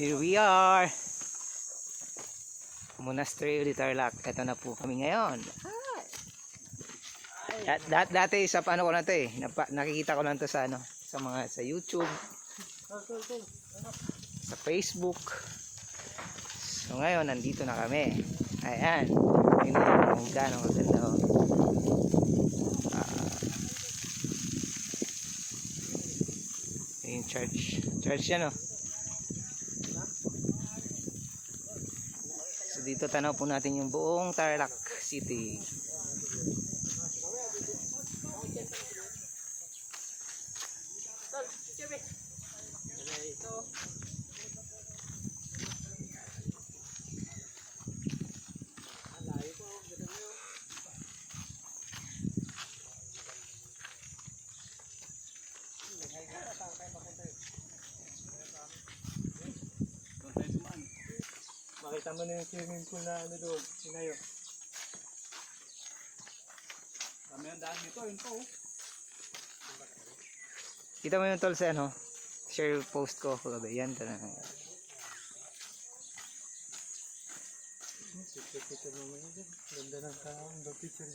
Here we are. Monastery de Tarlac. Ito na po kami ngayon. Dati sa paano ko na to eh. Nakikita ko lang to sa ano, sa mga sa YouTube, sa Facebook. So ngayon nandito na kami. Ayan. Tingnan kung gaano maganda oh. Yung church. Church yan oh. So dito tanaw po natin yung buong Tarlac City. Makita mo na yung swimming pool na ano doon, sinayo. Kami ang daan dito, yun po. Kita mo yung tol sa ano, share post ko. Yan, ito na. Picture mo na dyan. Ganda ng tao, picture